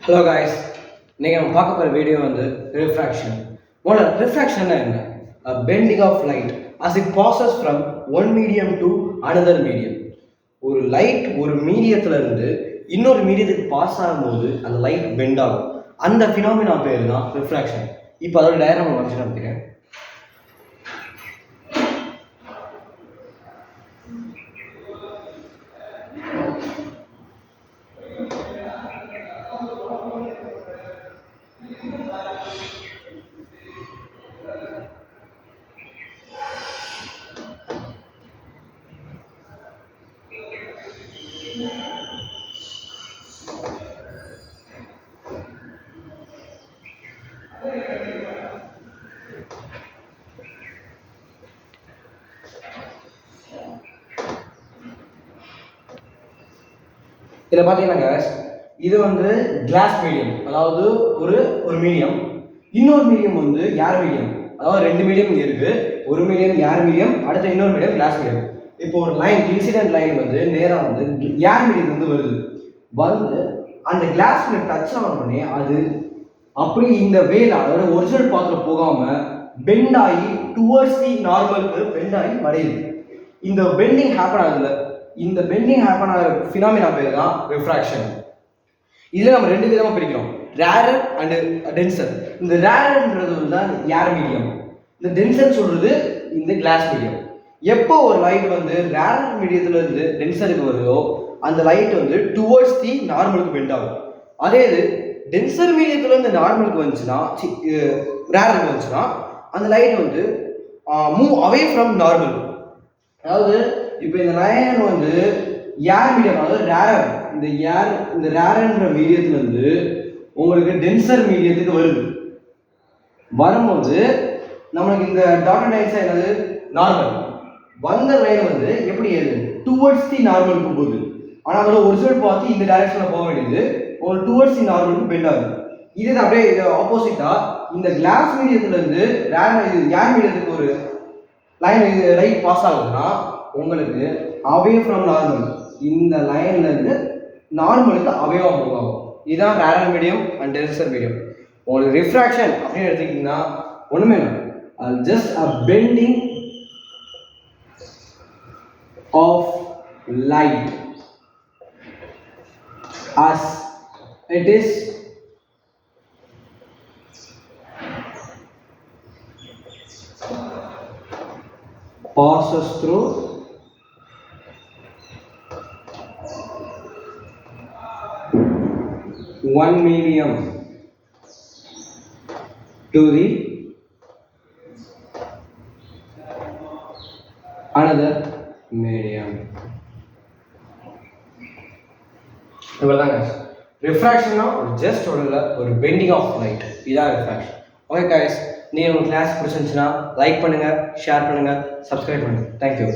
Hello guys, இன்னைக்கு நம்ம பார்க்க போகிற வீடியோ வந்து ரிஃப்ராக்ஷன். முதல்ல ரிஃப்ராக்ஷன்னா என்ன? A bending of light as it passes from one medium to another medium. ஒரு லைட் ஒரு மீடியத்துல இருந்து இன்னொரு மீடியத்துக்கு பாஸ் ஆகும்போது அந்த லைட் பெண்ட் ஆகும். அந்த ஃபினாமினா பேர் தான் ரிஃப்ராக்ஷன். இப்போ அதோட டயக்ராம் வரைச்சு காமிக்கிறேன். இதில் பார்த்தீங்கன்னா இது வந்து கிளாஸ் மீடியம், அதாவது ஒரு மீடியம். இன்னொரு மீடியம் வந்து ஏர் மீடியம், அதாவது ரெண்டு மீடியம் இங்கே இருக்குது. ஒரு மீடியம் ஏர் மீடியம், அடுத்த இன்னொரு மீடியம் கிளாஸ் மீடியம். இப்போ ஒரு லைன் இன்சிடென்ட் லைன் வந்து நேராக வந்து ஏர் மீடியம் வந்து வந்து அந்த கிளாஸ் மீடியம் டச் ஆனோடனே அது அப்படி இந்த வேல அதோட ஒரிஜினல் பாத்தில் போகாமல் பெண்ட் ஆகி டுவர்ட்ஸ் தி நார்மலுக்கு பெண்ட் ஆகி மறையுது. இந்த பெண்டிங் ஹேப்பன் ஆகுதுல, இந்த பெண்டிங் ஹேப்பன் ஆகிற ஃபினாமினா பேர் தான் ரிஃப்ராக்ஷன். இதில் நம்ம ரெண்டு விதமாக பிரிக்கிறோம், ரேரர் அண்டு டென்சர். இந்த ரேரர்ன்றது தான் ஏர் மீடியம், இந்த டென்சர் சொல்கிறது இந்த கிளாஸ் மீடியம். எப்போ ஒரு லைட் வந்து ரேரர் மீடியத்துலேருந்து டென்சருக்கு வருதோ அந்த லைட் வந்து டுவர்ட்ஸ் தி நார்மலுக்கு பெண்ட் ஆகும். அதே இது டென்சர் மீடியத்துலேருந்து நார்மலுக்கு வந்துச்சுன்னா, ரேரருக்கு வந்துச்சுன்னா அந்த லைட் வந்து மூவ் அவே ஃப்ரம் நார்மல். அதாவது இப்போ இந்த லைன் வந்து ஏர் மீடியம், அதாவது ரேரர், இந்த ரேரர்ன்ற மீடியத்துலேருந்து உங்களுக்கு டென்சர் மீடியத்துக்கு வரும்போது நம்மளுக்கு இந்த டாட்டட் லைன்ஸ் என்னது நார்மல். வந்த லைன் வந்து எப்படி ஏறுது டுவர்ட்ஸ் தி நார்மலுக்கு போகுது. ஆனால் அதோட ஒரிஜினல் பார்த்து இந்த டைரக்ஷனில் போக வேண்டியது ஒரு டுவர்ட்ஸ் தி நார்மலுக்கு பெண்ட் ஆகுது. இது அப்படியே இது ஆப்போசிட்டா இந்த கிளாஸ் மீடியத்துலேருந்து ஏர் மீடியத்துக்கு ஒரு லைன் லைட் பாஸ் ஆகுதுன்னா உங்களுக்கு அவே ஃப்ரம் நார்மல், இந்த லைன்லேருந்து நார்மலுக்கு அவேவாக மூவ் ஆகும். இதுதான் rarer medium and denser medium. உங்களுக்கு ரிஃப்ராக்ஷன் அப்படின்னு எடுத்துக்கிட்டிங்கன்னா ஒன்றுமே இல்லை, just a bending of light as it is passes through one medium to the another medium. இவ்வளோதாங்க ரிஃப்ராக்ஷன்னா ஜஸ்ட் ஒரு பெண்டிங் ஆஃப் லைட், இதான் ரிஃப்ராக்ஷன். ஓகே கைஸ், நீங்கள் உங்கள் கிளாஸ் பிடிச்சிருந்துச்சுன்னா லைக் பண்ணுங்கள், ஷேர் பண்ணுங்கள், சப்ஸ்கிரைப் பண்ணுங்கள். தேங்க்யூ.